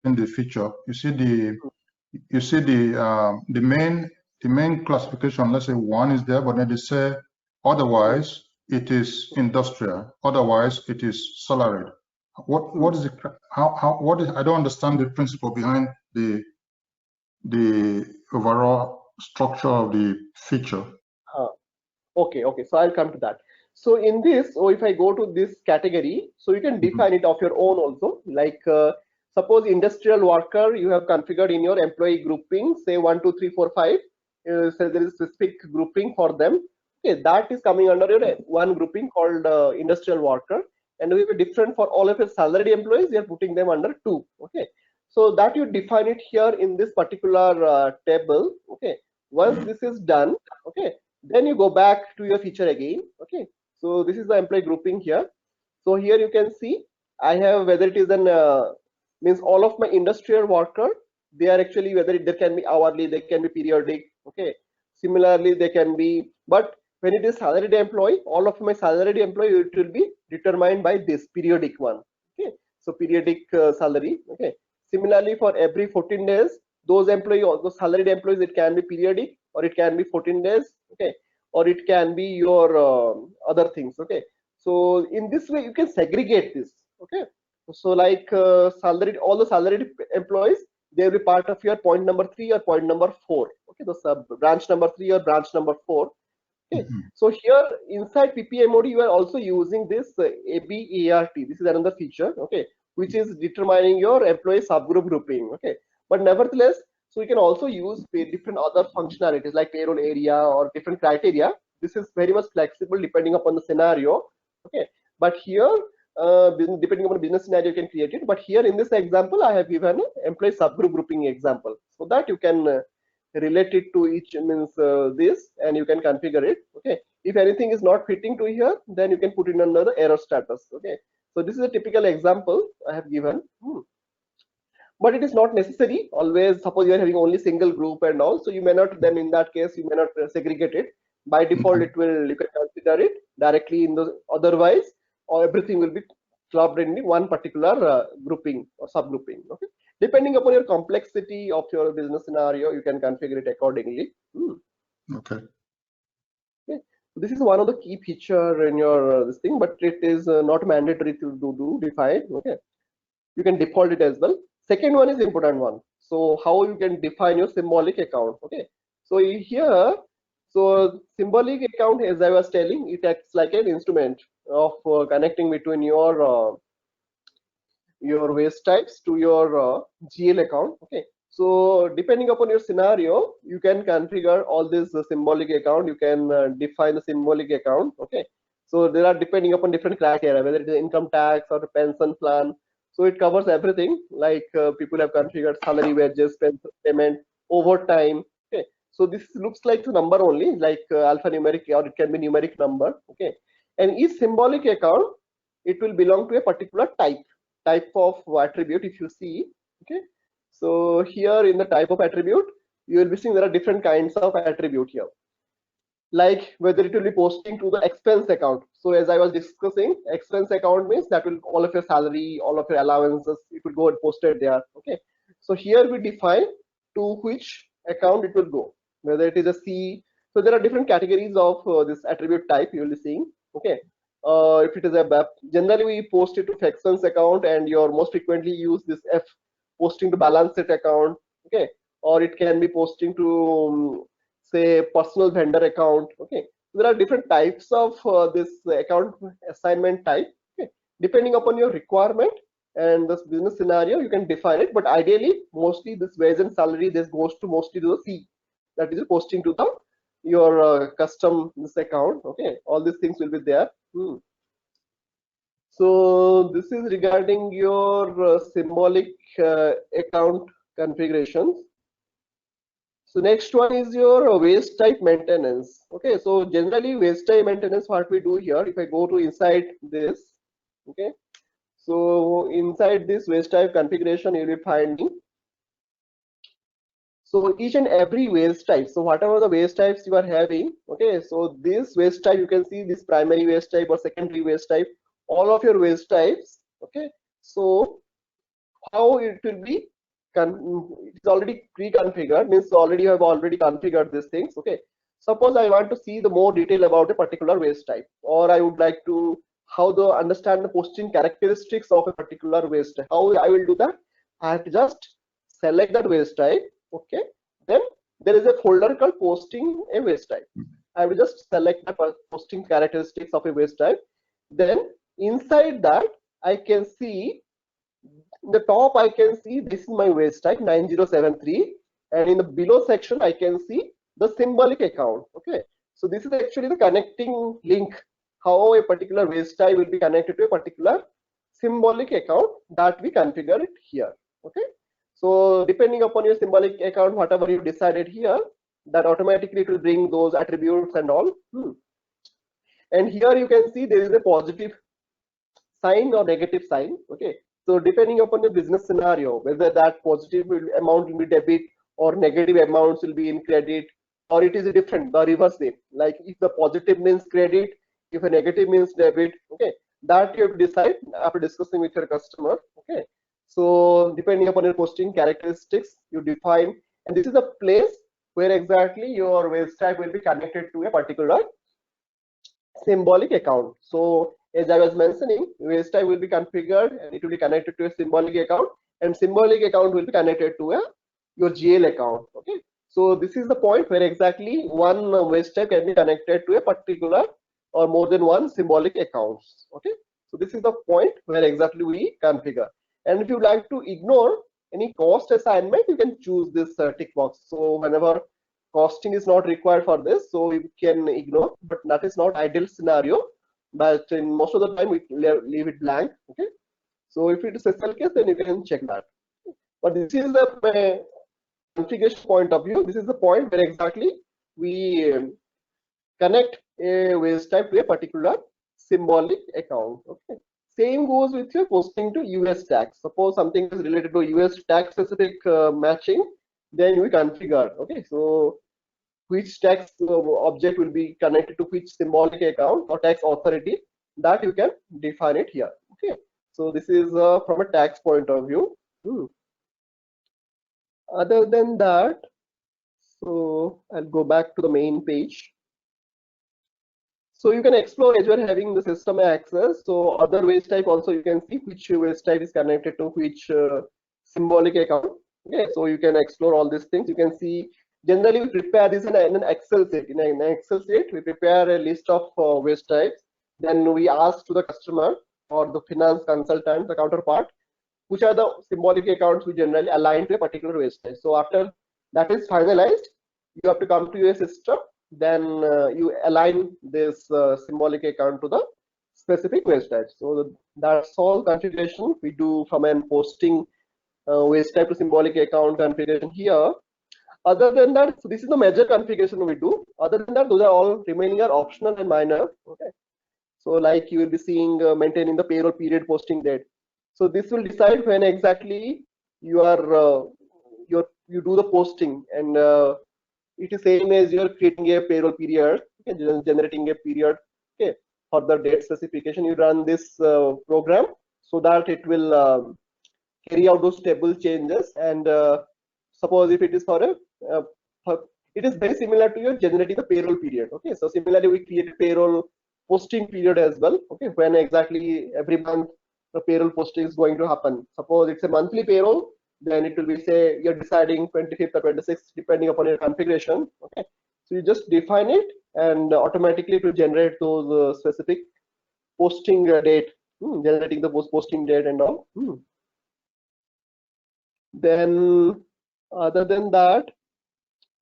in the feature, you see the main classification. Let's say 1 is there, but then they say otherwise it is industrial, otherwise it is salaried. What is it? What is? I don't understand the principle behind the overall structure of the feature. Okay, so I'll come to that. So in this, or if I go to this category, so you can define it of your own also. Like suppose industrial worker you have configured in your employee grouping, say 1, 2, 3, 4, 5. So there is a specific grouping for them. Okay, that is coming under your one grouping called industrial worker, and we have a different for all of your salaried employees. We are putting them under 2. Okay, so that you define it here in this particular table. Okay, once this is done, okay, then you go back to your feature again. Okay, so this is the employee grouping here. So here you can see I have whether it is an means all of my industrial worker, they are actually whether there can be hourly, they can be periodic. Okay, similarly they can be, but when it is salaried employee, all of my salaried employee, it will be determined by this periodic one. Okay, so periodic salary. Okay, similarly for every 14 days, those employee, those salaried employees, it can be periodic or it can be 14 days. Okay, or it can be your other things. Okay, so in this way you can segregate this. Okay, so like salaried, all the salaried employees, they will be part of your point number 3 or point number 4. Okay, the sub branch number 3 or branch number 4. Okay, so here inside PPMOD you are also using this ABART. This is another feature. Okay, which is determining your employee subgroup grouping. Okay, but nevertheless, so you can also use different other functionalities like payroll area or different criteria. This is very much flexible depending upon the scenario. Okay, but here depending upon the business scenario you can create it. But here in this example I have given employee subgroup grouping example, so that you can relate it to each means this, and you can configure it. Okay, if anything is not fitting to here, then you can put it under the error status. Okay, so this is a typical example I have given. But it is not necessary always. Suppose you are having only single group and all, so you may not, then in that case you may not segregate it. By default it will, you can consider it directly in the, otherwise or everything will be clubbed in one particular grouping or subgrouping. Okay, depending upon your complexity of your business scenario, you can configure it accordingly. Okay. This is one of the key feature in your this thing, but it is not mandatory to do define. Okay, you can default it as well. Second one is important one. So how you can define your symbolic account. Okay, so here, so symbolic account, as I was telling, it acts like an instrument of connecting between your waste types to your GL account. Okay, so depending upon your scenario, you can configure all this symbolic account. You can define the symbolic account. Okay, so there are depending upon different criteria, whether it is income tax or pension plan. So it covers everything, like people have configured salary, wages, pension payment, overtime. Okay, so this looks like the number only, like alphanumeric, or it can be numeric number. Okay, and each symbolic account, it will belong to a particular type of attribute. If you see, okay, so here in the type of attribute, you will be seeing there are different kinds of attribute here, like whether it will be posting to the expense account. So as I was discussing, expense account means that will all of your salary, all of your allowances, it will go and posted there. Okay, so here we define to which account it will go, whether it is a C. So there are different categories of this attribute type you will be seeing. Okay, if it is a BAP, generally we post it to expense account, and your most frequently use this F, posting to balance sheet account. Okay, or it can be posting to say personal vendor account. Okay, there are different types of this account assignment type. Okay, depending upon your requirement and this business scenario, you can define it, but ideally mostly this wage and salary, this goes to mostly to the C, that is posting to the your custom this account. Okay, all these things will be there. So this is regarding your symbolic account configurations. So next one is your waste type maintenance. Okay, so generally waste type maintenance, what we do here, if I go to inside this, okay, so inside this waste type configuration, you'll be finding, so each and every waste type, so whatever the waste types you are having, okay, so this waste type, you can see this primary waste type or secondary waste type, all of your waste types. Okay, so how it will be it's already pre-configured, means already you have already configured these things. Okay, suppose I want to see the more detail about a particular waste type, or I would like to how the understand the posting characteristics of a particular waste type. How I will do that? I have to just select that waste type. Okay, then there is a folder called posting a waste type. I will just select the posting characteristics of a waste type. Then inside that I can see in the top I can see this is my waste type 9073, and in the below section I can see the symbolic account. Okay, so this is actually the connecting link, how a particular waste type will be connected to a particular symbolic account that we configure it here. Okay, so depending upon your symbolic account, whatever you decided here, that automatically it will bring those attributes and all. And here you can see there is a positive sign or negative sign. Okay, so depending upon the business scenario, whether that positive amount will be debit or negative amounts will be in credit, or it is a different, the reverse way, like if the positive means credit, if a negative means debit. Okay, that you have to decide after discussing with your customer. Okay, so depending upon your posting characteristics you define, and this is a place where exactly your waste type will be connected to a particular symbolic account. So as I was mentioning, waste type will be configured and it will be connected to a symbolic account, and symbolic account will be connected to your GL account. Okay, so this is the point where exactly one waste type can be connected to a particular or more than one symbolic accounts. Okay, so this is the point where exactly we configure. And if you like to ignore any cost assignment, you can choose this tick box. So whenever costing is not required for this, so we can ignore, but that is not ideal scenario, but in most of the time we leave it blank. Okay, so if it is a cell case, then you can check that. But this is the configuration point of view. This is the point where exactly we connect a waste type to a particular symbolic account. Okay, same goes with your posting to US tax. Suppose something is related to US tax specific matching, then we configure. Okay, so which tax object will be connected to which symbolic account or tax authority, that you can define it here. Okay, so this is from a tax point of view. Other than that, so I'll go back to the main page. So you can explore as you're having the system access. So other waste type also you can see which waste type is connected to which symbolic account. Okay, so you can explore all these things. You can see generally we prepare this in an Excel sheet. In an Excel sheet, we prepare a list of waste types. Then we ask to the customer or the finance consultant, the counterpart, which are the symbolic accounts we generally align to a particular waste type. So after that is finalized, you have to come to your system. Then you align this symbolic account to the specific waste type. So that's all configuration we do from an posting waste type to symbolic account configuration here. Other than that, so this is the major configuration we do. Other than that, those are all remaining are optional and minor. Okay, so like you will be seeing maintaining the payroll period, posting date. So this will decide when exactly you are you do the posting, and it is same as you're creating a payroll period, okay, generating a period. Okay, for the date specification, you run this program so that it will carry out those table changes. And suppose if it is for a it is very similar to your generating the payroll period. Okay, so similarly we create a payroll posting period as well. Okay, when exactly every month the payroll posting is going to happen. Suppose it's a monthly payroll, then it will be, say, you're deciding 25th or 26th depending upon your configuration. Okay, so you just define it and automatically it will generate those specific posting date, generating the posting date and all. Then other than that,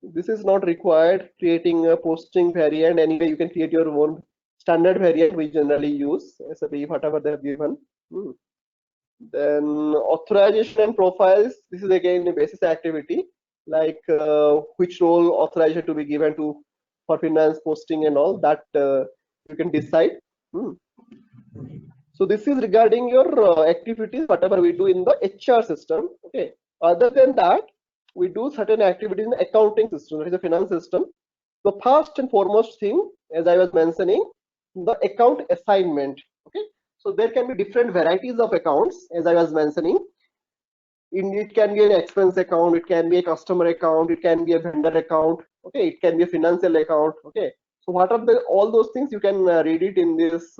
this is not required, creating a posting variant. Anyway, you can create your own standard variant we generally use, SAP, whatever they have given. Then authorization and profiles, this is again a basis activity, like which role authorization to be given to for finance posting and all that you can decide. So this is regarding your activities, whatever we do in the HR system. Okay, other than that, we do certain activities in the accounting system, that is the finance system. The first and foremost thing, as I was mentioning, the account assignment. Okay, so there can be different varieties of accounts, as I was mentioning. it can be an expense account, it can be a customer account, it can be a vendor account, okay, it can be a financial account, okay. So what are all those things, you can read it in this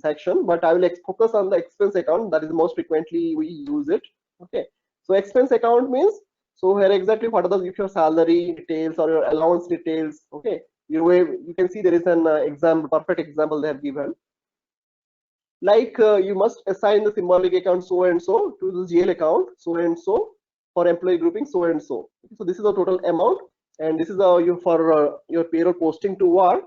section, but I will focus on the expense account, that is most frequently we use it, okay. So expense account means, so here exactly what are the, if your salary details or your allowance details, okay, you can see there is an example, perfect example they have given. Like you must assign the symbolic account so and so to the GL account so and so for employee grouping so and so. So this is the total amount, and this is you for your payroll posting to work.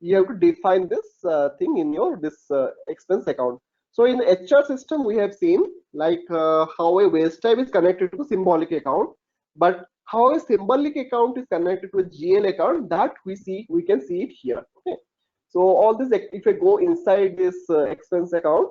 You have to define this thing in your this expense account. So in the HR system, we have seen like how a wage type is connected to symbolic account, but how a symbolic account is connected to a GL account, that we can see it here. Okay. So all this, if I go inside this expense account,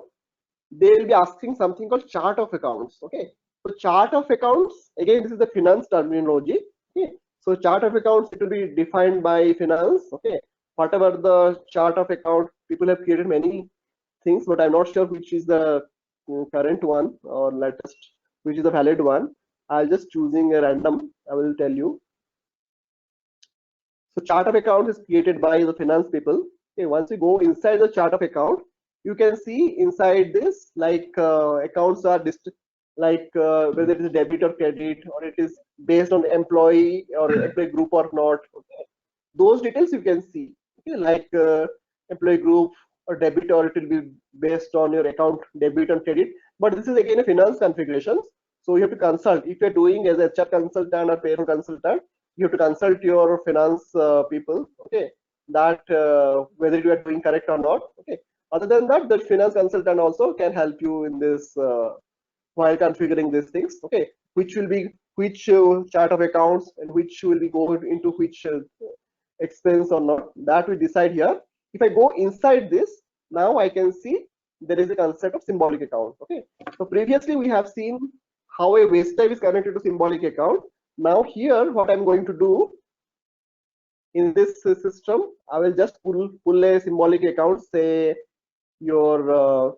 they will be asking something called chart of accounts. Okay. So chart of accounts, again, this is the finance terminology. Okay. So chart of accounts, it will be defined by finance. Okay. Whatever the chart of account, people have created many things, but I'm not sure which is the current one or latest, which is the valid one. I'll just choosing a random. I will tell you. So chart of account is created by the finance people. Okay, once you go inside the chart of account, you can see inside this like accounts are like whether it is debit or credit, or it is based on employee or employee group or not. Okay. Those details you can see. Okay, like employee group or debit, or it will be based on your account debit and credit. But this is again a finance configurations. So you have to consult if you're doing as a HR consultant or payroll consultant. You have to consult your finance people, okay, that whether you are doing correct or not, okay. Other than that, the finance consultant also can help you in this while configuring these things, okay, which will be which chart of accounts and which will be going into which expense or not, that we decide here. If I go inside this, now I can see there is a concept of symbolic account, okay. So previously we have seen how a waste type is connected to symbolic account. Now here, what I'm going to do in this system, I will just pull a symbolic account, say your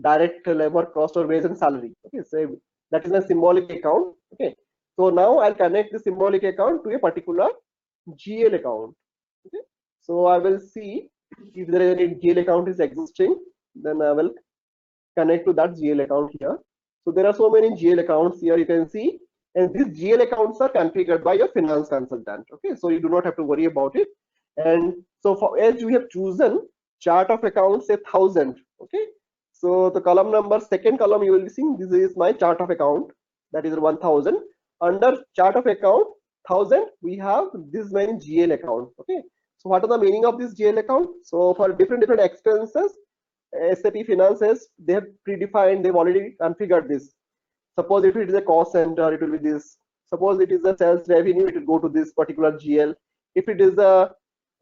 direct labor cost or wage and salary. Okay, so that is a symbolic account. Okay, so now I'll connect the symbolic account to a particular GL account. Okay, so I will see if there is any GL account is existing, then I will connect to that GL account here. So there are so many GL accounts here, you can see, and these GL accounts are configured by your finance consultant. Okay, so you do not have to worry about it. And so for as we have chosen chart of accounts say 1000. Okay, so the column number, second column, you will be seeing this is my chart of account, that is 1000. Under chart of account 1000, we have this many GL account. Okay, so what are the meaning of this GL account? So for different expenses, SAP Finances, they have predefined, they've already configured this. Suppose if it is a cost center, it will be this. Suppose it is a sales revenue, it will go to this particular GL. If it is a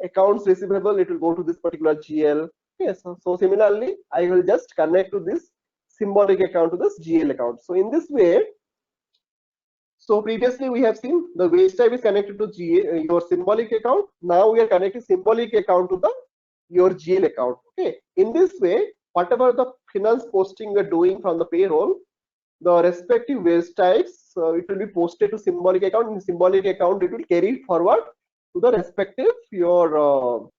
accounts receivable, it will go to this particular GL. Yes, so similarly, I will just connect to this symbolic account to this GL account. So in this way, so previously we have seen the wage type is connected to your symbolic account. Now we are connecting symbolic account to the your GL account. Okay. In this way, whatever the finance posting we are doing from the payroll, the respective wage types, it will be posted to symbolic account. In symbolic account, it will carry forward to the respective your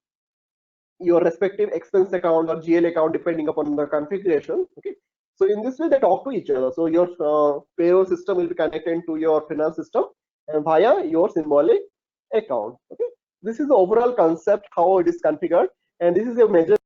respective expense account or GL account, depending upon the configuration. Okay. So in this way, they talk to each other. So your payroll system will be connected to your finance system and via your symbolic account. Okay. This is the overall concept how it is configured, and this is a major